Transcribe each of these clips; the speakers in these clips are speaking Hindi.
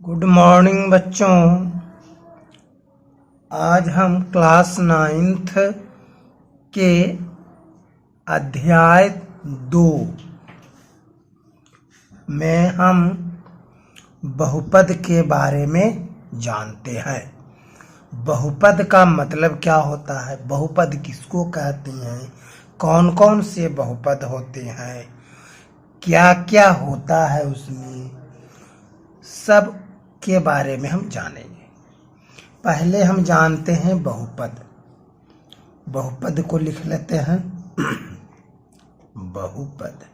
गुड मॉर्निंग बच्चों। आज हम क्लास 9th के अध्याय 2 में हम बहुपद के बारे में जानते हैं। बहुपद का मतलब क्या होता है, बहुपद किसको कहते हैं, कौन कौन से बहुपद होते हैं, क्या क्या होता है उसमें, सब के बारे में हम जानेंगे। पहले हम जानते हैं बहुपद। बहुपद को लिख लेते हैं। बहुपद,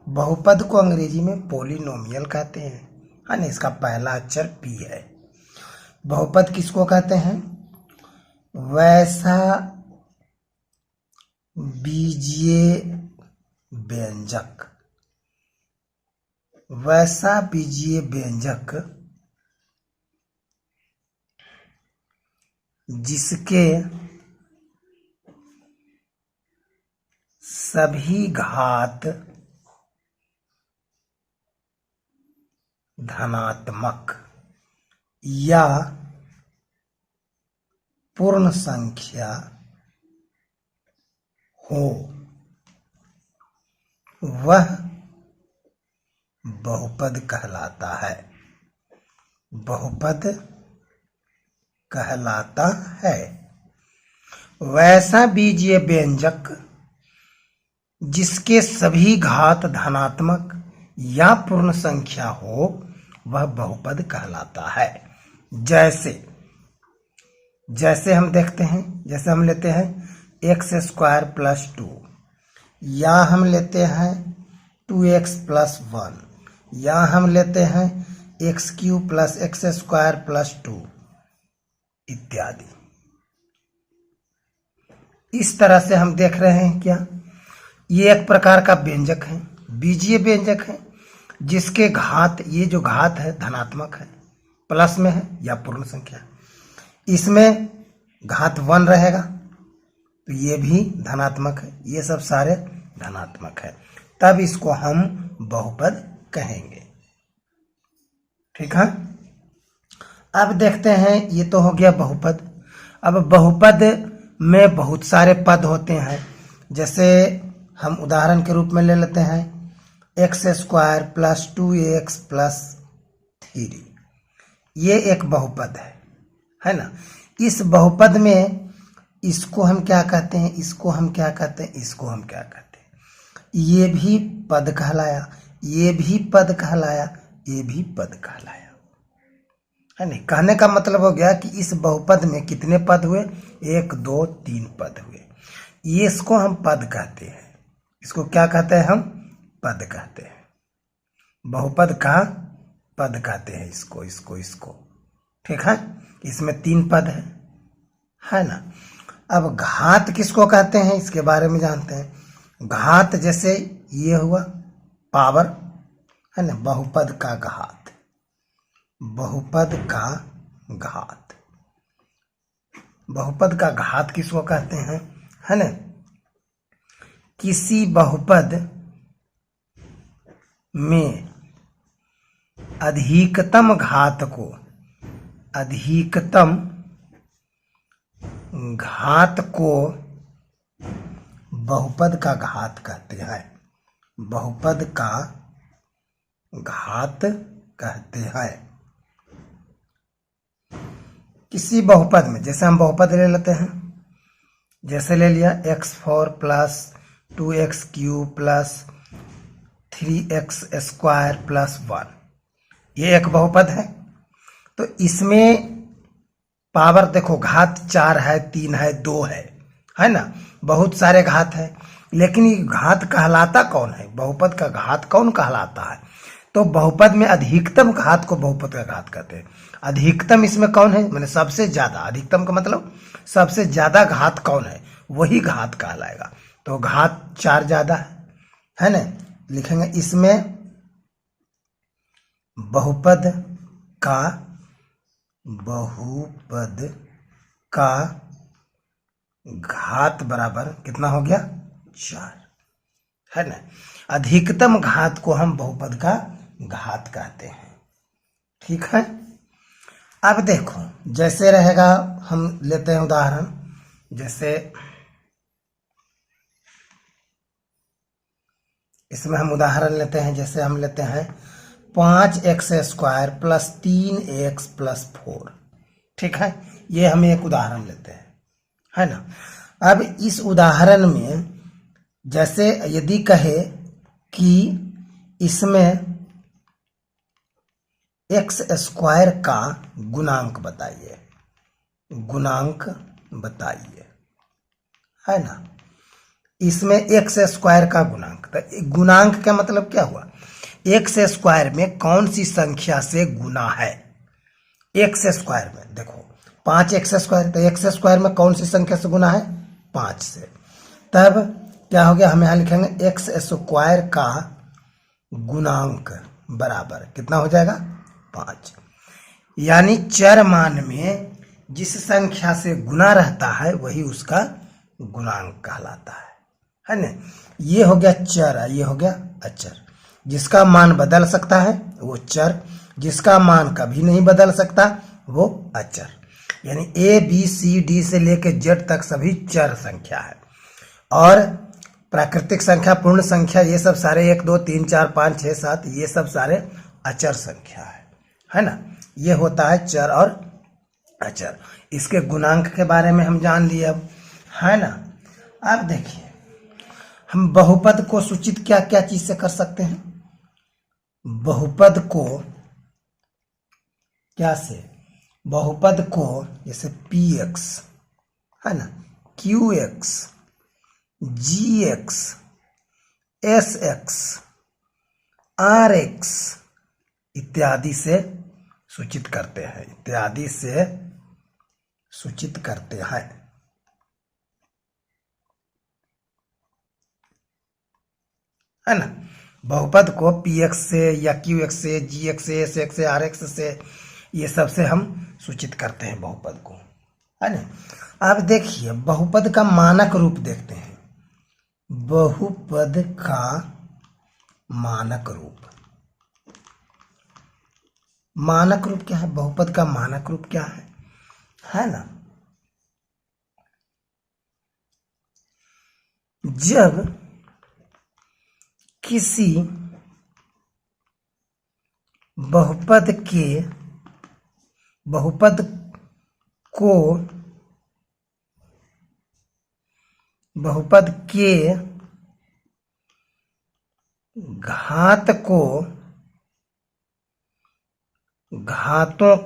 बहुपद को अंग्रेजी में पॉलिनोमियल कहते हैं, है ना। इसका पहला अक्षर पी है। बहुपद किसको कहते हैं, वैसा बीजीय व्यंजक, वैसा बीजीय व्यंजक जिसके सभी घात धनात्मक या पूर्ण संख्या हो, वह बहुपद कहलाता है। बहुपद कहलाता है। वैसा बीजीय व्यंजक जिसके सभी घात धनात्मक या पूर्ण संख्या हो, वह बहुपद कहलाता है। जैसे हम देखते हैं, जैसे हम लेते हैं x² + 2, या हम लेते हैं 2x + 1, या हम लेते हैं x³ + x² + 2 इत्यादि। इस तरह से हम देख रहे हैं क्या, ये एक प्रकार का व्यंजक है, बीजीय व्यंजक है, जिसके घात, ये जो घात है धनात्मक है, प्लस में है या पूर्ण संख्या। इसमें घात 1 रहेगा तो ये भी धनात्मक है, ये सब सारे धनात्मक है, तब इसको हम बहुपद कहेंगे। ठीक है। अब देखते हैं, ये तो हो गया बहुपद। अब बहुपद में बहुत सारे पद होते हैं। जैसे हम उदाहरण के रूप में ले लेते हैं x² + 2x + 3, ये एक बहुपद है ना। इस बहुपद में इसको हम क्या कहते हैं, इसको हम क्या कहते हैं, इसको हम क्या कहते हैं, ये भी पद कहलाया, ये भी पद कहलाया, ये भी पद कहलाया, है नहीं। कहने का मतलब हो गया कि इस बहुपद में कितने पद हुए, 1 2 3 पद हुए। ये इसको हम पद कहते हैं। इसको क्या कहते हैं, हम पद कहते हैं। बहुपद का पद कहते हैं इसको। ठीक है। इसमें 3 पद है ना। अब घात किसको कहते हैं, इसके बारे में जानते हैं। घात जैसे ये हुआ पावर, है ना, बहुपद का घात, बहुपद का घात। बहुपद का घात किसको कहते हैं, है ना। किसी बहुपद में अधिकतम घात को, अधिकतम घात को बहुपद का घात कहते हैं। बहुपद का घात कहते हैं। किसी बहुपद में, जैसे हम बहुपद ले लेते हैं, जैसे ले लिया x4 + 2x³ + 3x² + 1, ये एक बहुपद है। तो इसमें पावर देखो, घात 4 है, 3 है, 2 है ना, बहुत सारे घात है। लेकिन ये घात कहलाता कौन है, बहुपद का घात कौन कहलाता है, तो बहुपद में अधिकतम घात को बहुपद का घात कहते हैं। अधिकतम इसमें कौन है, मैंने सबसे ज्यादा, अधिकतम का मतलब सबसे ज्यादा घात कौन है, वही घात कहलाएगा। तो घात 4 ज्यादा है ना, लिखेंगे इसमें बहुपद का घात बराबर कितना हो गया, 4, है ना। अधिकतम घात को हम बहुपद का घात कहते हैं। ठीक है। अब देखो जैसे रहेगा, हम लेते हैं उदाहरण, जैसे इसमें हम उदाहरण लेते हैं, जैसे हम लेते हैं 5x² प्लस 3x प्लस 4। ठीक है, ये हम एक उदाहरण लेते हैं, है ना। अब इस उदाहरण में जैसे यदि कहे कि इसमें x² का गुणांक बताइए, गुणांक बताइए, है ना। इसमें x² का गुणांक, तो गुणांक का मतलब क्या हुआ, x² में कौन सी संख्या से गुना है। x² में देखो 5x², तो x² में कौन सी संख्या से गुना है, 5 से। तब क्या हो गया, हम यहां लिखेंगे x² का गुणांक बराबर कितना हो जाएगा, 5। यानी चर मान में जिस संख्या से गुना रहता है वही उसका गुणांक कहलाता है ना। ये हो गया चर, ये हो गया अचर। जिसका मान बदल सकता है वो चर, जिसका मान कभी नहीं बदल सकता वो अचर। यानी A B C D से लेकर Z तक सभी चर संख्या है, और प्राकृतिक संख्या, पूर्ण संख्या, ये सब सारे 1 2 3 4 5 6 7 ये सब सारे अचर संख्या है ना। ये होता है चर और अचर। इसके गुणांक के बारे में हम जान लिए अब, है ना। अब देखिए हम बहुपद को सूचित क्या क्या चीज से कर सकते हैं। बहुपद को क्या से, बहुपद को जैसे px है ना, qx, gx, sx, rx इत्यादि से सूचित करते हैं, इत्यादि से सूचित करते हैं, है ना। बहुपद को px से या qx से, gx से, sx से, rx से, ये सब से हम सूचित करते हैं बहुपद को, है ना। अब देखिए बहुपद का मानक रूप देखते हैं। बहुपद का मानक रूप, मानक रूप क्या है, बहुपद का मानक रूप क्या है ना। जब किसी बहुपद के घात को, घातों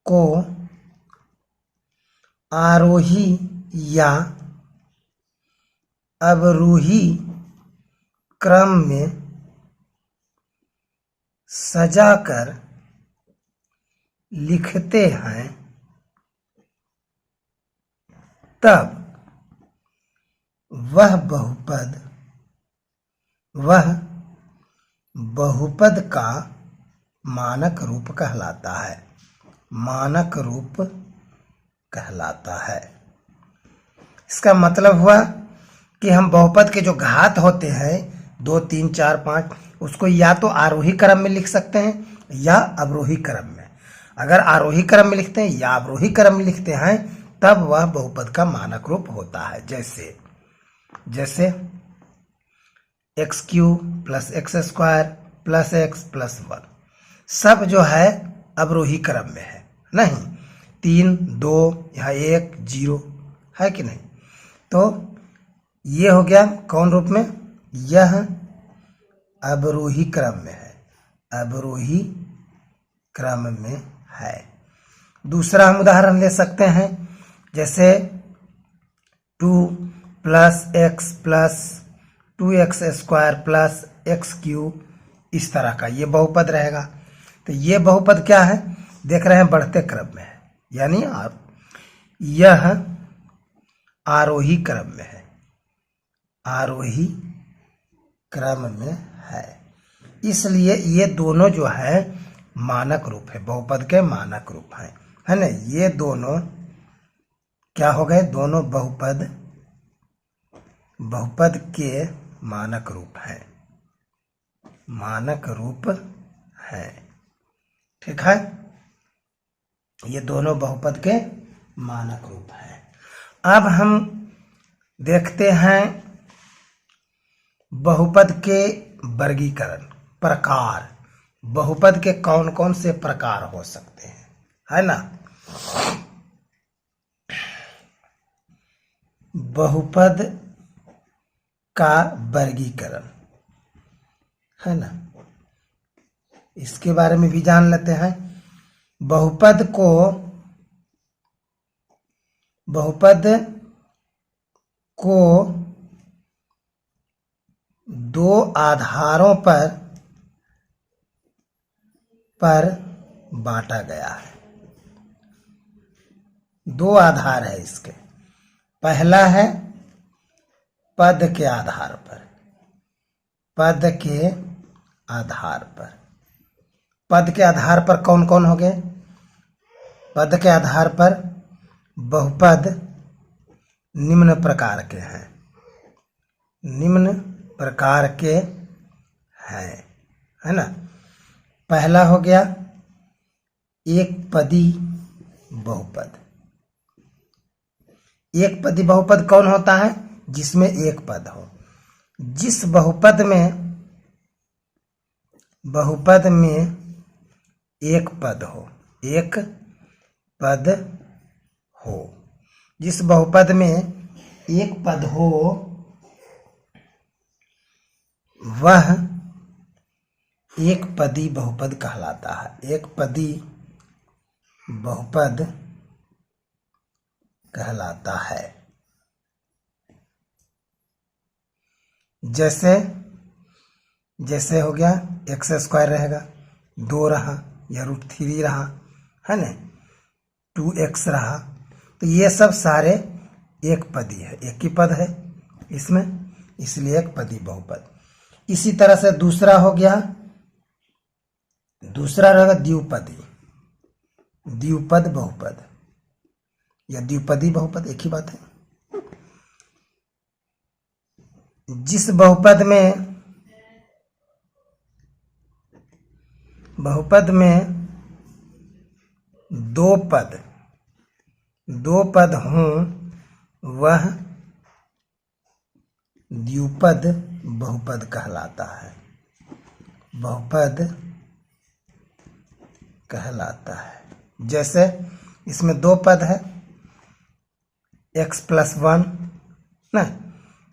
को आरोही या अवरोही क्रम में सजाकर लिखते हैं, तब वह बहुपद का मानक रूप कहलाता है, मानक रूप कहलाता है। इसका मतलब हुआ कि हम बहुपद के जो घात होते हैं 2 3 4 5, उसको या तो आरोही क्रम में लिख सकते हैं या अवरोही क्रम में। अगर आरोही क्रम में लिखते हैं या अवरोही क्रम में लिखते हैं तब वह बहुपद का मानक रूप होता है। जैसे x³ plus x² plus x plus 1 सब जो है अवरोही क्रम में है, नहीं 3 2 यहाँ 1 0 है कि नहीं। तो ये हो गया कौन रूप में, यह अवरोही क्रम में है, अवरोही क्रम में है। दूसरा हम उदाहरण ले सकते हैं, जैसे 2 plus x plus 2x² plus x³, इस तरह का ये बहुपद रहेगा। तो ये बहुपद क्या है, देख रहे हैं बढ़ते क्रम में है, यानी यह आरोही क्रम में है, आरोही क्रम में है। इसलिए ये दोनों जो है मानक रूप है, बहुपद के मानक रूप है ना। ये दोनों क्या हो गए, दोनों बहुपद के मानक रूप हैं। मानक रूप है। ठीक है, ये दोनों बहुपद के मानक रूप हैं। अब हम देखते हैं बहुपद के वर्गीकरण, प्रकार। बहुपद के कौन कौन से प्रकार हो सकते हैं, है ना। बहुपद का वर्गीकरण, है ना, इसके बारे में भी जान लेते हैं। बहुपद को दो आधारों पर बांटा गया है। दो आधार है इसके। पहला है पद के आधार पर। पद के आधार पर, पद के आधार पर कौन कौन हो गए? पद के आधार पर बहुपद निम्न प्रकार के हैं। निम्न प्रकार के हैं, है ना। पहला हो गया एक पदी बहुपद। एक पदी बहुपद कौन होता है? जिसमें एक पद हो। जिस बहुपद में एक पद हो, एक पद हो, जिस बहुपद में एक पद हो वह एक पदी बहुपद कहलाता है। एक पदी बहुपद कहलाता है। जैसे हो गया एक्स स्क्वायर रहेगा, 2 रहा या √3 रहा, है ना, 2x रहा, तो ये सब सारे एक पदी है, एक ही पद है इसमें, इसलिए एक पदी बहुपद। इसी तरह से दूसरा हो गया, दूसरा रहेगा द्विपदी, द्विपद बहुपद या द्विपदी बहुपद, एक ही बात है। जिस बहुपद में दो पद हों वह द्विपद बहुपद कहलाता है। बहुपद कहलाता है। जैसे इसमें 2 पद है, x+1 ना,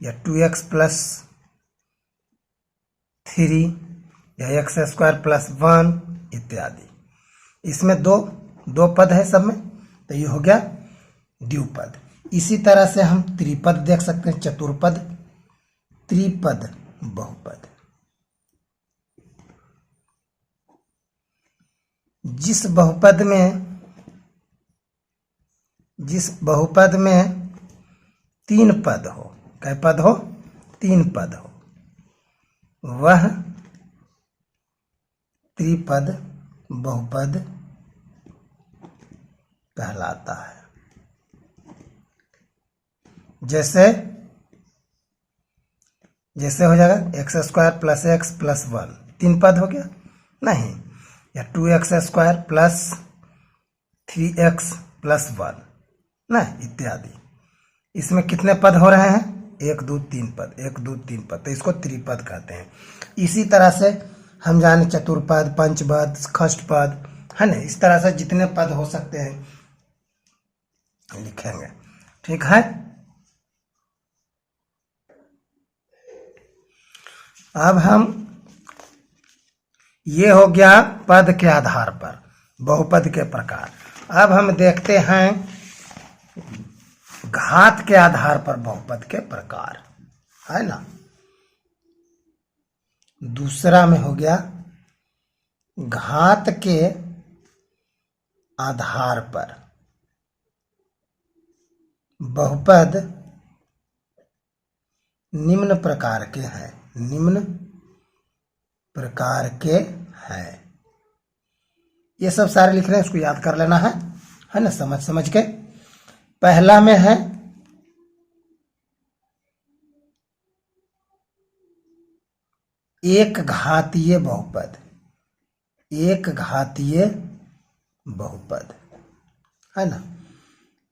या 2x+3 या x² + 1 इत्यादि। इसमें दो पद है सब में, तो ये हो गया द्विपद। इसी तरह से हम त्रिपद देख सकते हैं, चतुर्पद, त्रिपद बहुपद। जिस बहुपद में 3 पद हो, कै पद हो? 3 पद हो, वह त्रिपद बहुपद कहलाता है। जैसे हो जाएगा x² + x + 1, 3 पद हो गया नहीं, या 2x² + 3x + 1 ना, इत्यादि। इसमें कितने पद हो रहे हैं? 1 2 3 पद, 1 2 3 पद, तो इसको त्रिपद कहते हैं। इसी तरह से हम जाने चतुर्पद, पंचपद, षष्ठपद, है ना, इस तरह से जितने पद हो सकते हैं लिखेंगे। ठीक है, अब हम, ये हो गया पद के आधार पर बहुपद के प्रकार। अब हम देखते हैं घात के आधार पर बहुपद के प्रकार, है ना। दूसरा में हो गया घात के आधार पर बहुपद निम्न प्रकार के हैं। निम्न प्रकार के हैं, ये सब सारे लिख रहे हैं, इसको याद कर लेना है ना, समझ के। पहला में है एक घातीय बहुपद, एक घातीय बहुपद है ना,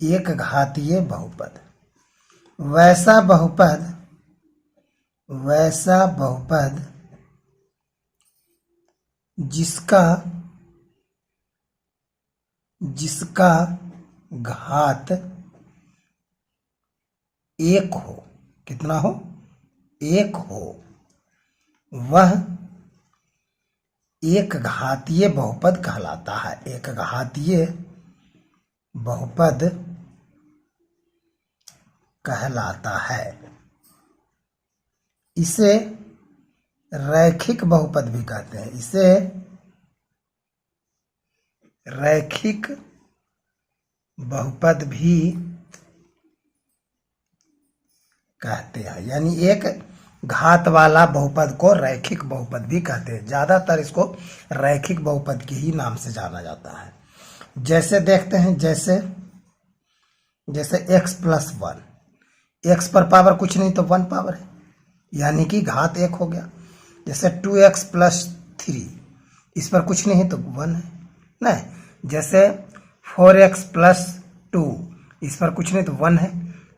एक घातीय बहुपद। वैसा बहुपद, वैसा बहुपद जिसका जिसका घात एक हो, कितना हो, एक हो, वह एक घातीय बहुपद कहलाता है। एक घातीय बहुपद कहलाता है। इसे रैखिक बहुपद भी कहते हैं, इसे रैखिक बहुपद भी कहते हैं। यानी एक घात वाला बहुपद को रैखिक बहुपद भी कहते हैं। ज्यादातर इसको रैखिक बहुपद के ही नाम से जाना जाता है। जैसे देखते हैं, जैसे जैसे x प्लस वन, एक्स पर पावर कुछ नहीं तो वन पावर है, यानी कि घात एक हो गया। जैसे 2x प्लस थ्री, इस पर कुछ नहीं तो वन है नहीं। जैसे 4x प्लस टू, इस पर कुछ नहीं तो वन है।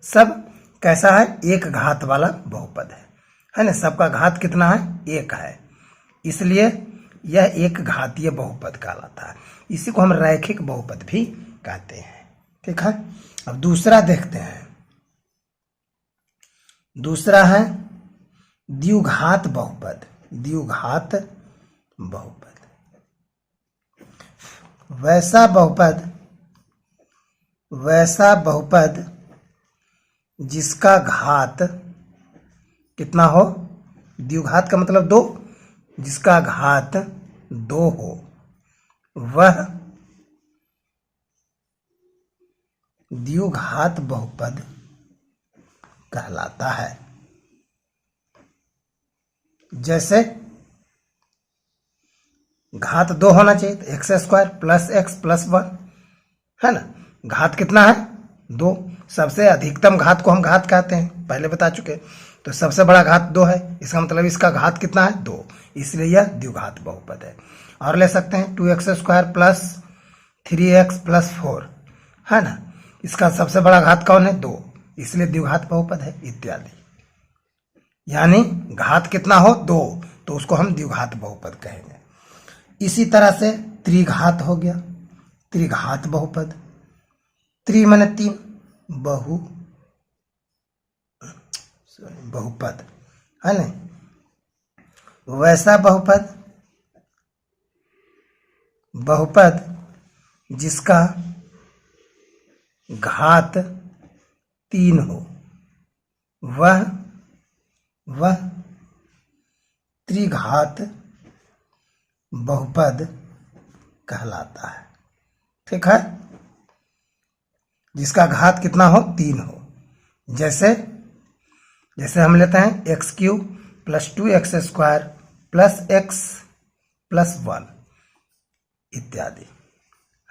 सब कैसा है, एक घात वाला बहुपद है ना। सबका घात कितना है, एक है, इसलिए यह एक घातीय बहुपद कहलाता है। इसी को हम रैखिक बहुपद भी कहते हैं। ठीक है, अब दूसरा देखते हैं। दूसरा है द्विघात बहुपद, द्विघात बहुपद। वैसा बहुपद, वैसा बहुपद जिसका घात कितना हो, द्विघात का मतलब दो, जिसका घात दो हो, वह द्विघात बहुपद कहलाता है। जैसे घात दो होना चाहिए तो x square plus x plus one है ना। घात कितना है, दो। सबसे अधिकतम घात को हम घात कहते हैं, पहले बता चुके। तो सबसे बड़ा घात दो है, इसका मतलब इसका घात कितना है, दो, इसलिए यह द्विघात बहुपद है। और ले सकते हैं 2x square plus 3x plus 4 है ना, इसका सबसे बड़ा घात कौन है, दो, इसलिए द्विघात बहुपद है, इत्यादि। यानी घात कितना हो, दो, तो उसको हम द्विघात बहुपद कहेंगे। इसी तरह से त्रिघात हो गया, त्रिघात बहुपद। त्रि माने तीन, बहुपद है ना। वैसा बहुपद, बहुपद जिसका घात तीन हो, वह त्रिघात बहुपद कहलाता है। ठीक है, जिसका घात कितना हो, तीन हो। जैसे जैसे हम लेते हैं x cube plus 2x square plus x plus one इत्यादि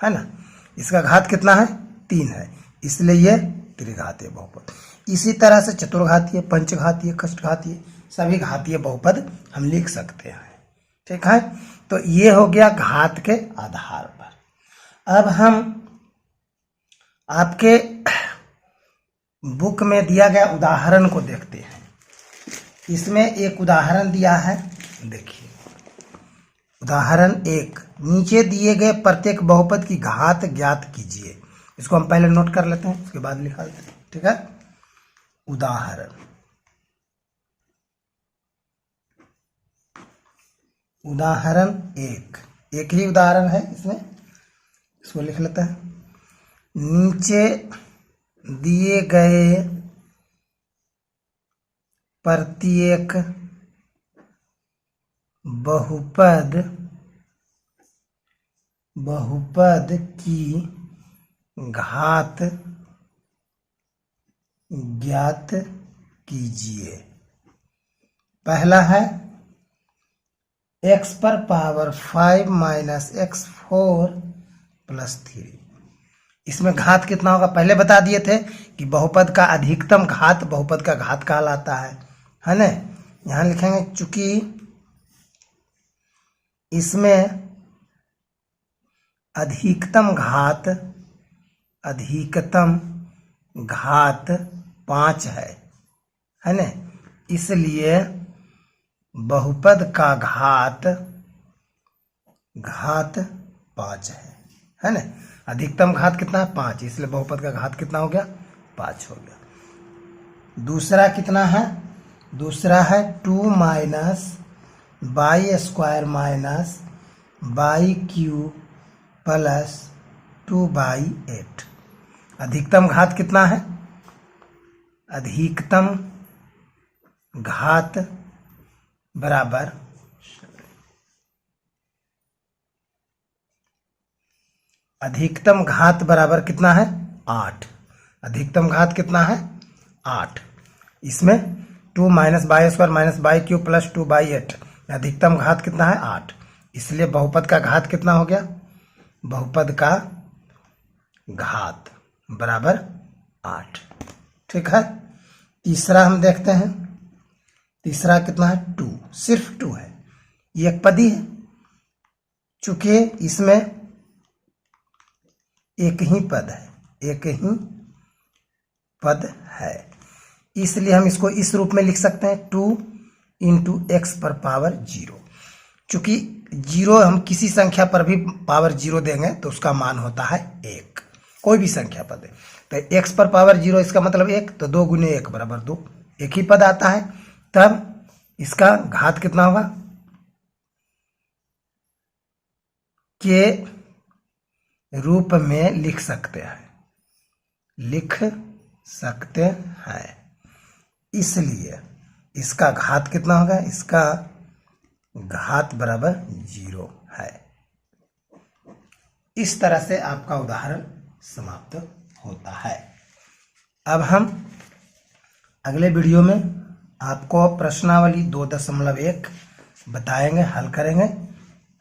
है ना। इसका घात कितना है, तीन है, इसलिए यह त्रिघातीय बहुपद। इसी तरह से चतुर्घातीय, पंचघातीय, षष्ठघातीय, सभी घातीय बहुपद हम लिख सकते हैं। ठीक है, तो ये हो गया घात के आधार पर। अब हम आपके बुक में दिया गया उदाहरण को देखते हैं। इसमें एक उदाहरण दिया है, देखिए उदाहरण एक, नीचे दिए गए प्रत्येक बहुपद की घात ज्ञात कीजिए। इसको हम पहले नोट कर लेते हैं, उसके बाद लिखा लेते हैं। ठीक है, उदाहरण, उदाहरण एक ही उदाहरण है इसमें, इसको लिख लेते हैं। नीचे दिए गए प्रत्येक बहुपद की घात ज्ञात कीजिए। पहला है x पर पावर 5 माइनस x4 प्लस 3। इसमें घात कितना होगा, पहले बता दिए थे कि बहुपद का अधिकतम घात बहुपद का घात कहलाता है ना। यहाँ लिखेंगे चूंकि इसमें अधिकतम घात 5 है ना। इसलिए बहुपद का घात 5 है ना। अधिकतम घात कितना है 5, इसलिए बहुपद का घात कितना हो गया 5 हो गया। दूसरा कितना है, दूसरा है 2 minus by square minus by Q plus 2/8। अधिकतम घात कितना है, अधिकतम घात बराबर कितना है 8। अधिकतम घात कितना है 8। इसमें 2 minus by square minus by Q plus 2/8, अधिकतम घात कितना है 8। इसलिए बहुपद का घात कितना हो गया, बहुपद का घात बराबर 8। ठीक है। तीसरा हम देखते हैं, तीसरा कितना है 2, सिर्फ 2 है, ये एक पदी है। चूंकि इसमें एक ही पद है, इसलिए हम इसको इस रूप में लिख सकते हैं 2 इंटू एक्स पर पावर 0। चूंकि 0 हम किसी संख्या पर भी पावर 0 देंगे तो उसका मान होता है 1, कोई भी संख्या पर दे तो x पर पावर 0 इसका मतलब 1, तो 2 गुने 1 बराबर 2, एक ही पद आता है। तब इसका घात कितना होगा, के रूप में लिख सकते हैं, इसलिए इसका घात कितना होगा, इसका घात बराबर 0 है। इस तरह से आपका उदाहरण समाप्त होता है। अब हम अगले वीडियो में आपको प्रश्नावली 2.1 बताएंगे, हल करेंगे,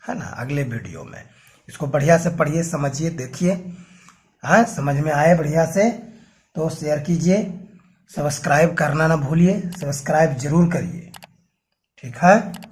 है ना। अगले वीडियो में इसको बढ़िया से पढ़िए, समझिए, देखिए, हाँ, समझ में आए बढ़िया से तो शेयर कीजिए, सब्सक्राइब करना ना भूलिए, सब्सक्राइब जरूर करिए। ठीक है।